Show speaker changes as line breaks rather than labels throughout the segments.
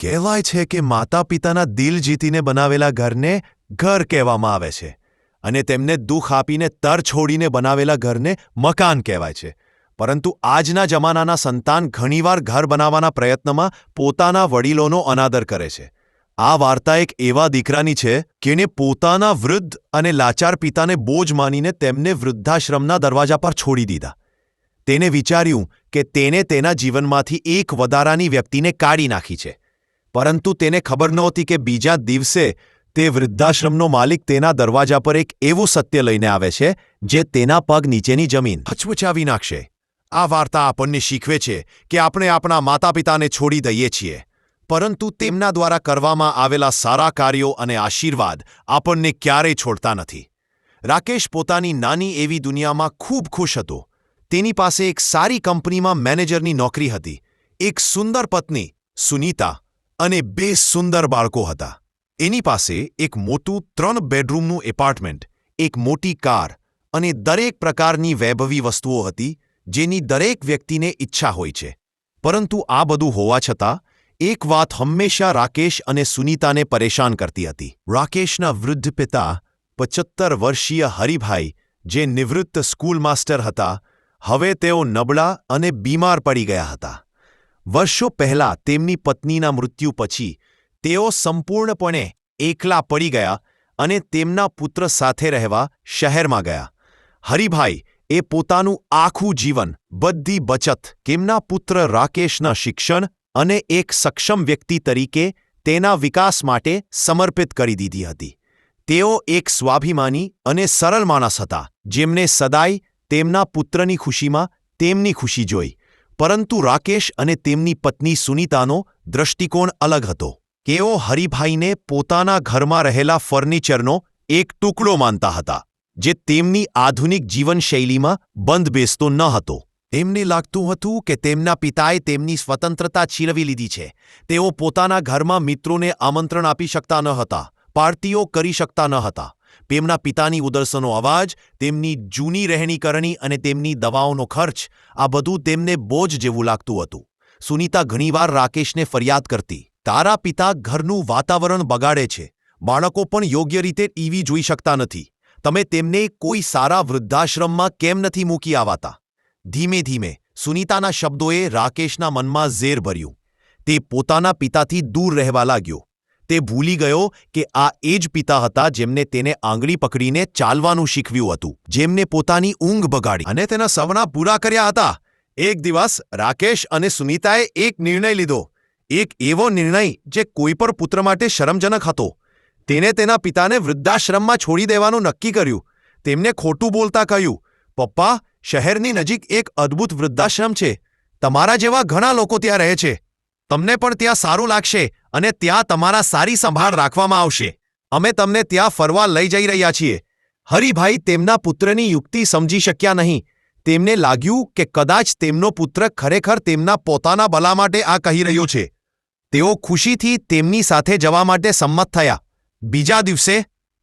કહેવાય છે કે માતા પિતાના દિલ જીતીને બનાવેલા ઘરને ઘર કહેવામાં આવે છે અને તેમને દુઃખ આપીને તર છોડીને બનાવેલા ઘરને મકાન કહેવાય છે. પરંતુ આજના જમાનાના સંતાન ઘણીવાર ઘર બનાવવાના પ્રયત્નમાં પોતાના વડીલોનો અનાદર કરે છે. આ વાર્તા એક એવા દીકરાની છે જેણે પોતાના વૃદ્ધ અને લાચાર પિતાને બોજ માનીને તેમને વૃદ્ધાશ્રમના દરવાજા પર છોડી દીધા. તેને વિચાર્યું કે તેને તેના જીવનમાંથી એક વધારાની વ્યક્તિને કાઢી નાખી છે. પરંતુ તેને ખબર નહોતી કે બીજા દિવસે તે વૃદ્ધાશ્રમનો માલિક તેના દરવાજા પર એક એવું સત્ય લઈને આવે છે જે તેના પગ નીચેની જમીન હચમચાવી નાખશે. આ વાર્તા આપણને શીખવે છે કે આપણે આપણા માતા પિતાને છોડી દઈએ છીએ, પરંતુ તેમના દ્વારા કરવામાં આવેલા સારા કાર્યો અને આશીર્વાદ આપણને ક્યારેય છોડતા નથી. રાકેશ પોતાની નાની એવી દુનિયામાં ખૂબ ખુશ હતો. તેની પાસે એક સારી કંપનીમાં મેનેજરની નોકરી હતી, એક સુંદર પત્ની સુનીતા અને 2 સુંદર બાળકો હતા. એની પાસે એક મોટું 3 બેડરૂમનું એપાર્ટમેન્ટ, એક મોટી કાર અને દરેક પ્રકારની વૈભવી વસ્તુઓ હતી જેની દરેક વ્યક્તિને ઈચ્છા હોય છે. પરંતુ આ બધું હોવા છતાં એક વાત હંમેશા રાકેશ અને સુનીતાને પરેશાન કરતી હતી. રાકેશના વૃદ્ધ પિતા 75 વર્ષીય હરિભાઈ, જે નિવૃત્ત સ્કૂલ માસ્ટર હતા, હવે તેઓ નબળા અને બીમાર પડી ગયા હતા. વર્ષો પહેલાં તેમની પત્નીના મૃત્યુ પછી તેઓ સંપૂર્ણપણે એકલા પડી ગયા અને તેમના પુત્ર સાથે રહેવા શહેરમાં ગયા. હરિભાઈ એ પોતાનું આખું જીવન, બધી બચત તેમના પુત્ર રાકેશના શિક્ષણ અને એક સક્ષમ વ્યક્તિ તરીકે તેના વિકાસ માટે સમર્પિત કરી દીધી હતી. તેઓ એક સ્વાભિમાની અને સરળ માણસ હતા જેમને સદાય તેમના પુત્રની ખુશીમાં તેમની ખુશી જોઈ. પરંતુ રાકેશ અને તેમની પત્ની સુનીતાનો દૃષ્ટિકોણ અલગ હતો. તેઓ હરિભાઈને પોતાના ઘરમાં રહેલા ફર્નિચરનો એક ટુકડો માનતા હતા જે તેમની આધુનિક જીવનશૈલીમાં બંધ બેસતો ન હતો. એમને લાગતું હતું કે તેમના પિતાએ તેમની સ્વતંત્રતા છીનવી લીધી છે. તેઓ પોતાના ઘરમાં મિત્રોને આમંત્રણ આપી શકતા ન હતા, પાર્ટીઓ કરી શકતા ન હતા. તેમના પિતાની ઉદરસનો અવાજ, તેમની જૂની રહેણીકરણી અને તેમની દવાઓનો ખર્ચ, આ બધું તેમને બોજ જેવું લાગતું હતું. સુનીતા ઘણીવાર રાકેશને ફરિયાદ કરતી, તારા પિતા ઘરનું વાતાવરણ બગાડે છે. બાળકો પણ યોગ્ય રીતે ટીવી જોઈ શકતા નથી. તમે તેમને કોઈ સારા વૃદ્ધાશ્રમમાં કેમ નથી મૂકી આવાતા? ધીમે ધીમે સુનીતાના શબ્દોએ રાકેશના મનમાં ઝેર ભર્યું. તે પોતાના પિતાથી દૂર રહેવા લાગ્યો. તે ભૂલી ગયો કે આ એ જ પિતા હતા જેમને તેને આંગળી પકડીને ચાલવાનું શીખવ્યું હતું, જેમને પોતાની ઊંઘ બગાડી અને તેના સપના પૂરા કર્યા હતા. એક દિવસ રાકેશ અને સુનીતાએ એક નિર્ણય લીધો, એક એવો નિર્ણય જે કોઈ પણ પુત્ર માટે શરમજનક હતો. તેને તેના પિતાને વૃદ્ધાશ્રમમાં છોડી દેવાનું નક્કી કર્યું. તેમને ખોટું બોલતા કહ્યું, પપ્પા, શહેરની નજીક એક અદ્ભુત વૃદ્ધાશ્રમ છે. તમારા જેવા ઘણા લોકો ત્યાં રહે છે. તમને પણ ત્યાં સારું લાગશે અને ત્યાં તમારા સારી સંભાળ રાખવામાં આવશે. અમે તમને ત્યાં ફરવા લઈ જઈ રહ્યા છીએ. હરિભાઈ તેમના પુત્રની યુક્તિ સમજી શક્યા નહીં. તેમને લાગ્યું કે કદાચ તેમનો પુત્ર ખરેખર તેમના પોતાના ભલા માટે આ કહી રહ્યો છે. તેઓ ખુશીથી તેમની સાથે જવા માટે સંમત થયા. બીજા દિવસે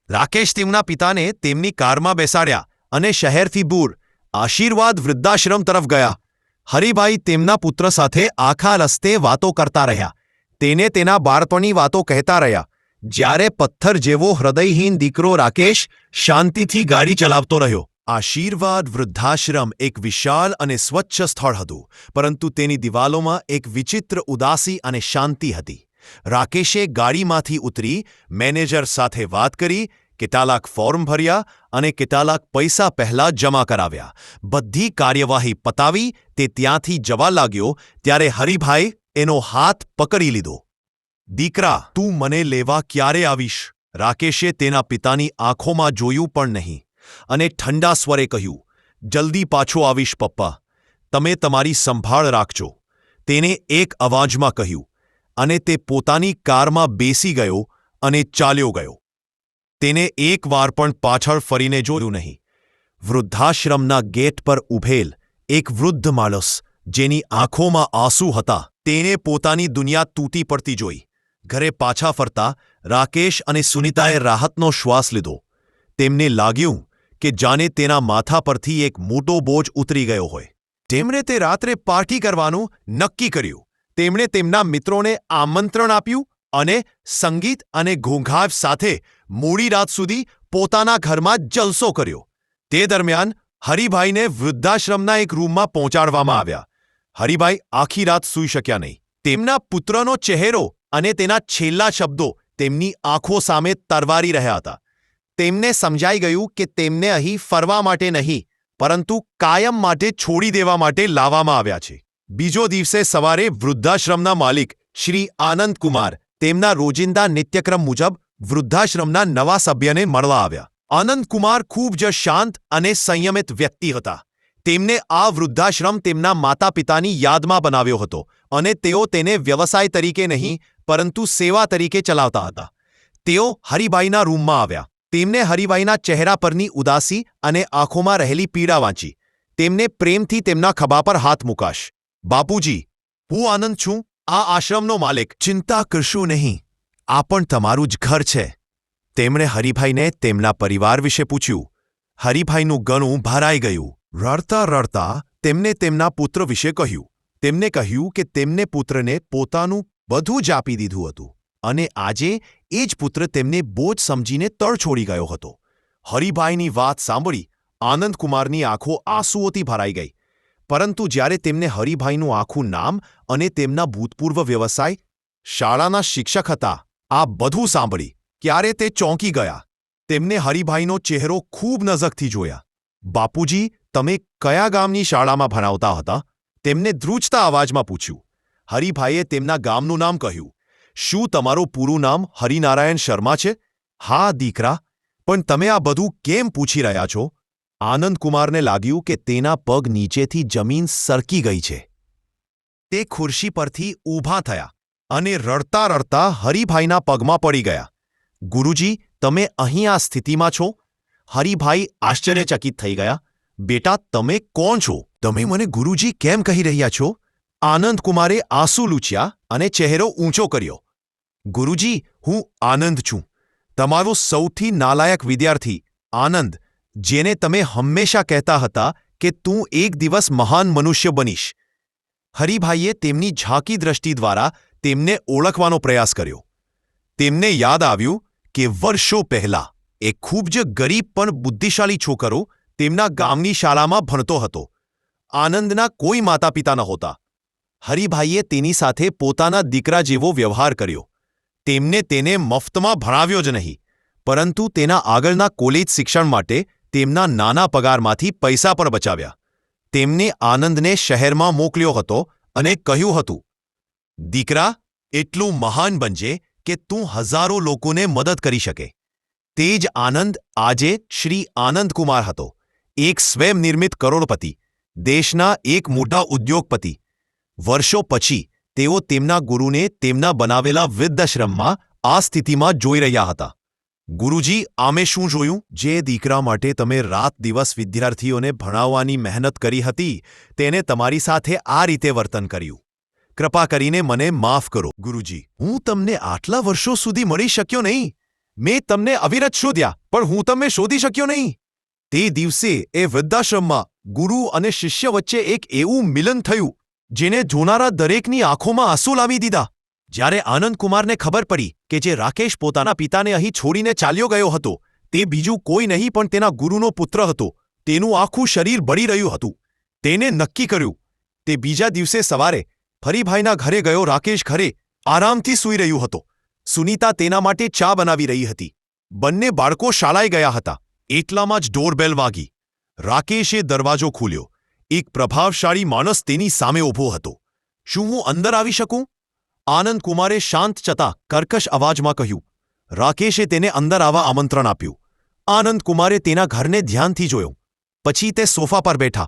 રાકેશ તેમના પિતાને તેમની કારમાં બેસાડ્યા અને શહેરથી દૂર આશીર્વાદ વૃદ્ધાશ્રમ તરફ ગયા. હરિભાઈ તેમના પુત્ર સાથે આખા રસ્તે વાતો કરતા રહ્યા. તેને તેના બાળપણની વાતો કહેતા રહ્યા. જ્યારે પથ્થર જેવો હૃદયહીન દીકરો રાકેશ શાંતિથી ગાડી ચલાવતો રહ્યો. આશીર્વાદ વૃદ્ધાશ્રમ એક વિશાળ અને સ્વચ્છ સ્થળ હતું, પરંતુ તેની દિવાલોમાં એક વિચિત્ર ઉદાસી અને શાંતિ હતી. રાકેશે ગાડીમાંથી ઉતરી મેનેજર સાથે વાત કરી, કેટલાક ફોર્મ ભર્યા અને કેટલાક પૈસા પહેલા જમા કરાવ્યા. બધી કાર્યવાહી પતાવી તે ત્યાંથી જવા લાગ્યો ત્યારે હરિભાઈ એનો હાથ પકડી લીધો. દીકરા, તું મને લેવા ક્યારે આવીશ? રાકેશે તેના પિતાની આંખોમાં જોયું પણ નહીં અને ઠંડા સ્વરે કહ્યું, જલ્દી પાછો આવીશ પપ્પા. તમે તમારી સંભાળ રાખજો. તેને એક અવાજમાં કહ્યું અને તે પોતાની કારમાં બેસી ગયો અને ચાલ્યો ગયો. તેને એક વાર પણ પાછળ ફરીને જોયું નહીં. વૃદ્ધાશ્રમના ગેટ પર ઊભેલ એક વૃદ્ધ માણસ, જેની આંખોમાં આંસુ હતા, તેને પોતાની દુનિયા તૂટી પડતી જોઈ. ઘરે પાછા ફરતા રાકેશ અને સુનીતાએ રાહતનો શ્વાસ લીધો. તેમને લાગ્યું કે જાણે તેના માથા પરથી એક મોટો બોજ ઉતરી ગયો હોય. તેમણે તે રાત્રે પાર્ટી કરવાનું નક્કી કર્યું. તેમણે તેમના મિત્રોને આમંત્રણ આપ્યું અને સંગીત અને ઘોંઘાટ સાથે મોડી રાત સુધી પોતાના ઘરમાં જલસો કર્યો. તે દરમિયાન હરિભાઈને વૃદ્ધાશ્રમના એક રૂમમાં પહોંચાડવામાં આવ્યા. હરિભાઈ આખી રાત સૂઈ શક્યા નહીં. તેમના પુત્રનો ચહેરો અને તેના છેલ્લા શબ્દો તેમની આંખો સામે તરવારી રહ્યા હતા. તેમને સમજાઈ ગયું કે તેમને અહીં ફરવા માટે નહીં, પરંતુ કાયમ માટે છોડી દેવા માટે લાવવામાં આવ્યા છે. બીજો દિવસે સવારે વૃદ્ધાશ્રમના માલિક શ્રી આનંદકુમાર તેમના રોજિંદા નિત્યક્રમ મુજબ વૃદ્ધાશ્રમના નવા સભ્યને મળવા આવ્યા. આનંદકુમાર ખૂબ જ શાંત અને સંયમિત વ્યક્તિ હતા. તેમને આ વૃદ્ધાશ્રમ તેમના માતા પિતાની યાદમાં બનાવ્યો હતો અને તેઓ તેને વ્યવસાય તરીકે નહીં પરંતુ સેવા તરીકે ચલાવતા હતા. તેઓ હરિભાઈના રૂમમાં આવ્યા. તેમને હરિભાઈના ચહેરા પરની ઉદાસી અને આંખોમાં રહેલી પીડા વાંચી. તેમને પ્રેમથી તેમના ખભા પર હાથ મૂકાશ. બાપુજી, હું આનંદ છું, આ આશ્રમનો માલિક. ચિંતા કરશો નહીં, આ પણ તમારું જ ઘર છે. તેમણે હરિભાઈને તેમના પરિવાર વિશે પૂછ્યું. હરિભાઈનું ગળું ભરાઈ ગયું. રડતા રડતા તેમને તેમના પુત્ર વિશે કહ્યું. તેમને કહ્યું કે તેમને પુત્રને પોતાનું બધું જ આપી દીધું હતું અને આજે એ જ પુત્ર તેમને બોજ સમજીને તળ છોડી ગયો હતો. હરિભાઈની વાત સાંભળી આનંદકુમારની આંખો આંસુઓથી ભરાઈ ગઈ. પરંતુ જ્યારે તેમને હરિભાઈનું આખું નામ અને તેમના ભૂતપૂર્વ વ્યવસાય, શાળાના શિક્ષક હતા, આ બધું સાંભળી ત્યારે તે ચોંકી ગયા. તેમને હરિભાઈનો ચહેરો ખૂબ નજીકથી જોયા. બાપુજી, તમે કયા ગામની શાળામાં ભણાવતા હતા? તેમને ધ્રુજતા અવાજમાં પૂછ્યું. હરિભાઈએ તેમના ગામનું નામ કહ્યું. શું તમારું પૂરું નામ હરિનારાયણ શર્મા છે? હા દીકરા, પણ તમે આ બધું કેમ પૂછી રહ્યા છો? આનંદકુમારને લાગ્યું કે તેના પગ નીચેથી જમીન સરકી ગઈ છે. તે ખુરશી પરથી ઊભા થયા અને રડતા રડતા હરિભાઈના પગમાં પડી ગયા. ગુરુજી, તમે અહીં આ સ્થિતિમાં છો? હરિભાઈ આશ્ચર્યચકિત થઈ ગયા. બેટા, તમે કોણ છો? તમે મને ગુરુજી કેમ કહી રહ્યા છો? આનંદકુમારે આંસુ લૂછ્યા અને ચહેરો ઊંચો કર્યો. ગુરુજી, હું આનંદ છું, તમારો સૌથી નાલાયક વિદ્યાર્થી આનંદ, જેને તમે હંમેશા કહેતા હતા કે તું એક દિવસ મહાન મનુષ્ય બનીશ. હરિભાઈએ તેમની ઝાંકી દ્રષ્ટિ દ્વારા તેમને ઓળખવાનો પ્રયાસ કર્યો. તેમને યાદ આવ્યું કે વર્ષો પહેલા એક ખૂબ જ ગરીબ પણ બુદ્ધિશાળી છોકરો તેમના ગામની શાળામાં ભણતો હતો. આનંદના કોઈ માતા પિતા નહોતા. હરિભાઈએ તેની સાથે પોતાના દીકરા જેવો વ્યવહાર કર્યો. તેમને તેને મફતમાં ભણાવ્યો જ નહીં, પરંતુ તેના આગળના કોલેજ શિક્ષણ માટે તેમના નાના પગારમાંથી પૈસા પણ બચાવ્યા. તેમને આનંદને શહેરમાં મોકલ્યો હતો અને કહ્યું હતું, દીકરા, એટલું મહાન બનજે કે તું હજારો લોકોને મદદ કરી શકે. તે જ આનંદ આજે શ્રી આનંદકુમાર હતો, એક સ્વયંનિર્મિત કરોડપતિ, દેશના એક મોટા ઉદ્યોગપતિ. વર્ષો પછી તેઓ તેમના ગુરુને તેમના બનાવેલા વૃદ્ધાશ્રમમાં આ સ્થિતિમાં જોઈ રહ્યા હતા. ગુરુજી, આમે શું જોયું? જે દીકરા માટે તમે રાત દિવસ વિદ્યાર્થીઓને ભણાવવાની મહેનત કરી હતી, તેને તમારી સાથે આ રીતે વર્તન કર્યું. કૃપા કરીને મને માફ કરો. ગુરુજી, હું તમને આટલા વર્ષો સુધી મળી શક્યો નહીં. મેં તમને અવિરત શોધ્યા, પણ હું તમને શોધી શક્યો નહીં. તે દિવસે એ વૃદ્ધાશ્રમમાં ગુરુ અને શિષ્ય વચ્ચે એક એવું મિલન થયું જેને જોનારા દરેકની આંખોમાં આંસુ લાવી દીધા. જ્યારે આનંદકુમારને ખબર પડી કે જે રાકેશ પોતાના પિતાને અહીં છોડીને ચાલ્યો ગયો હતો તે બીજું કોઈ નહીં પણ તેના ગુરુનો પુત્ર હતો, તેનું આખું શરીર બળી રહ્યું હતું. તેને નક્કી કર્યું. તે બીજા દિવસે સવારે હરિભાઈના ઘરે ગયો. રાકેશ ઘરે આરામથી સૂઈ રહ્યું હતો. સુનીતા તેના માટે ચા બનાવી રહી હતી. બંને બાળકો શાળાએ ગયા હતા. એટલામાં જ ડોરબેલ વાગી. રાકેશે દરવાજો ખોલ્યો. એક પ્રભાવશાળી માણસ તેની સામે ઊભો હતો. શું હું અંદર આવી શકું? આનંદકુમારે શાંત છતાં કર્કશ અવાજમાં કહ્યું. રાકેશે તેને અંદર આવવા આમંત્રણ આપ્યું. આનંદકુમારે તેના ઘરને ધ્યાનથી જોયો. પછી તે સોફા પર બેઠા.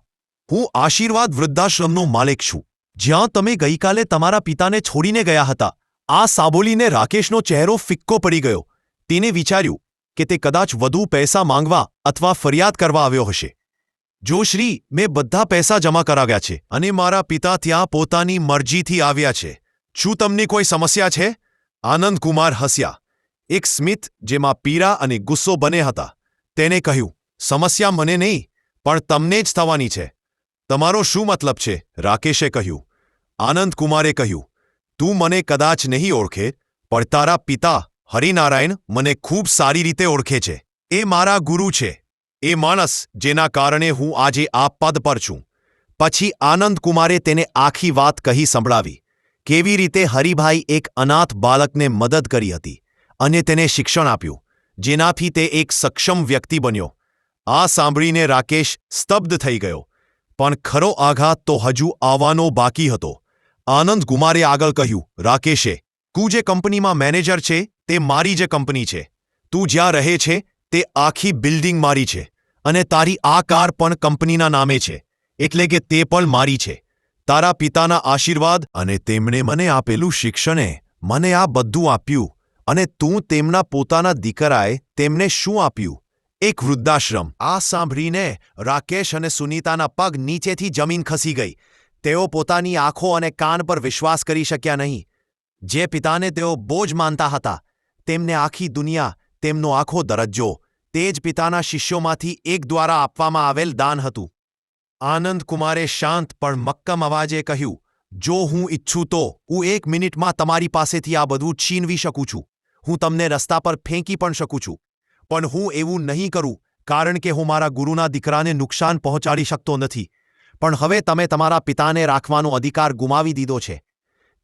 હું આશીર્વાદ વૃદ્ધાશ્રમનો માલિક છું, જ્યાં તમે ગઈકાલે તમારા પિતાને છોડીને ગયા હતા. આ સાંભળીને રાકેશનો ચહેરો ફિક્કો પડી ગયો. તેને વિચાર્યું કે તે કદાચ વધુ પૈસા માંગવા અથવા ફરિયાદ કરવા આવ્યો હશે. જો શ્રી, મેં બધા પૈસા જમા કરાવ્યા છે અને મારા પિતા ત્યાં પોતાની મરજીથી આવ્યા છે. શું તમને કોઈ સમસ્યા છે? આનંદકુમાર હસ્યા. એક સ્મિત જેમાં પીડા અને ગુસ્સો બંને હતા. તેને કહ્યું, સમસ્યા મને નહીં, પણ તમને જ થવાની છે. તમારો શું મતલબ છે? રાકેશે કહ્યું. આનંદકુમારે કહ્યું, તું મને કદાચ નહીં ઓળખે, પણ તારા પિતા હરિનારાયણ મને ખૂબ સારી રીતે ઓળખે છે. એ મારા ગુરુ છે. એ માણસ જેના કારણે હું આજે આ પદ પર છું. પછી આનંદકુમારે તેને આખી વાત કહી સંભળાવી. કેવી રીતે હરિભાઈ એક અનાથ બાળકને મદદ કરી હતી અને તેને શિક્ષણ આપ્યું, જેનાથી તે એક સક્ષમ વ્યક્તિ બન્યો. આ સાંભળીને રાકેશ સ્તબ્ધ થઈ ગયો. પણ ખરો આઘાત તો હજુ આવવાનો બાકી હતો. આનંદકુમારે આગળ કહ્યું, રાકેશે, તું જે કંપનીમાં મેનેજર છે તે મારી જ કંપની છે. તું જ્યાં રહે છે તે આખી બિલ્ડિંગ મારી છે અને તારી આ કાર પણ કંપનીના નામે છે, એટલે કે તે પણ મારી છે. તારા પિતાના આશીર્વાદ અને તેમણે મને આપેલું શિક્ષણે મને આ બધું આપ્યું. અને તું તેમના પોતાના દીકરાએ તેમને શું આપ્યું? એક વૃદ્ધાશ્રમ. આ સાંભળીને રાકેશ અને સુનીતાના પગ નીચેથી જમીન ખસી ગઈ. તેઓ પોતાની આંખો અને કાન પર વિશ્વાસ કરી શક્યા નહીં. જે પિતાને તેઓ બોજ માનતા હતા, તેમને આખી દુનિયા, તેમનો આખો દરજ્જો, તે જ પિતાના શિષ્યોમાંથી એક દ્વારા આપવામાં આવેલ દાન હતું. આનંદકુમારે શાંત પણ મક્કમ અવાજે કહ્યું, જો હું ઈચ્છું તો હું 1 મિનિટમાં તમારી પાસેથી આ બધું છીનવી શકું છું. હું તમને રસ્તા પર ફેંકી પણ શકું છું. પણ હું એવું નહીં કરું, કારણ કે હું મારા ગુરુના દીકરાને નુકસાન પહોંચાડી શકતો નથી. પણ હવે તમે તમારા પિતાને રાખવાનો અધિકાર ગુમાવી દીધો છે.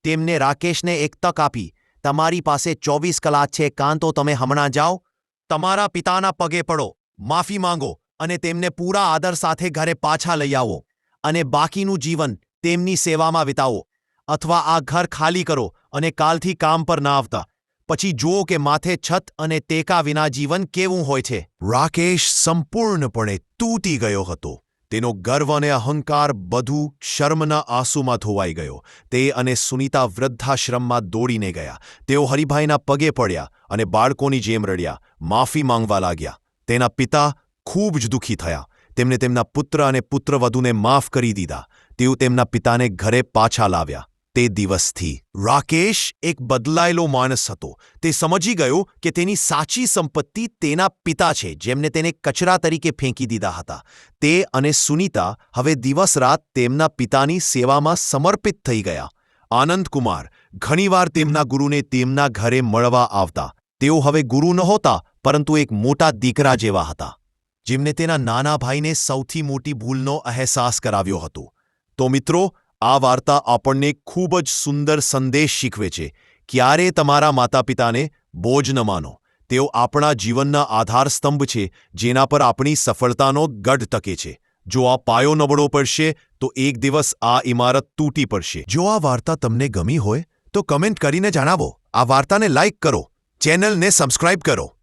તેમને રાકેશને એક તક આપી. તમારી પાસે 24 કલાક છે. કાં તો તમે હમણાં જાઓ, તમારા પિતાના પગે પડો, માફી માંગો અને તેમને પૂરા આદર સાથે ઘરે પાછા લઈ આવો અને બાકીનું જીવન તેમની સેવામાં વિતાવો, અથવા આ ઘર ખાલી કરો અને કાલથી કામ પર ના આવતા. પછી જુઓ કે માથે છત અને ટેકા વિના જીવન કેવું હોય છે. રાકેશ સંપૂર્ણપણે તૂટી ગયો હતો. તેનો ગર્વ અને અહંકાર બધું શર્મના આંસુમાં ધોવાઈ ગયો. તે અને સુનીતા વૃદ્ધાશ્રમમાં દોડીને ગયા. તેઓ હરિભાઈના પગે પડ્યા અને બાળકોની જેમ રડ્યા, માફી માંગવા લાગ્યા. તેના પિતા ખૂબ જ દુઃખી થયા. તેમણે તેમના પુત્ર અને પુત્રવધૂને માફ કરી દીધા. તેઓ તેમના પિતાને ઘરે પાછા લાવ્યા. તે દિવસથી રાકેશ એક બદલાયેલો માણસ હતો. તે સમજી ગયો કે તેની સાચી સંપત્તિ તેના પિતા છે, જેમને તેને કચરા તરીકે ફેંકી દીધા હતા. તે અને સુનીતા હવે દિવસ-રાત તેમના પિતાની સેવામાં સમર્પિત થઈ ગયા. આનંદકુમાર ઘણીવાર તેમના ગુરુને તેમના ઘરે મળવા આવતા. તેઓ હવે ગુરુ નહોતા, પરંતુ એક મોટા દીકરા જેવા હતા, જેમને તેના નાના ભાઈને સૌથી મોટી ભૂલનો અહેસાસ કરાવ્યો હતો. તો મિત્રો, આ વાર્તા આપણને ખૂબ જ સુંદર સંદેશ શીખવે છે. ક્યારે તમારા માતા-પિતાને બોજ ન માનો. તેઓ આપણા જીવનના આધારસ્તંભ છે, જેના પર આપણી સફળતાનો ગઢ ટકે છે. જો આ પાયો નબળો પડશે તો એક દિવસ આ ઇમારત તૂટી પડશે. જો આ વાર્તા તમને ગમી હોય તો કમેન્ટ કરીને જણાવો. આ વાર્તાને લાઇક કરો, ચેનલને સબસ્ક્રાઇબ કરો.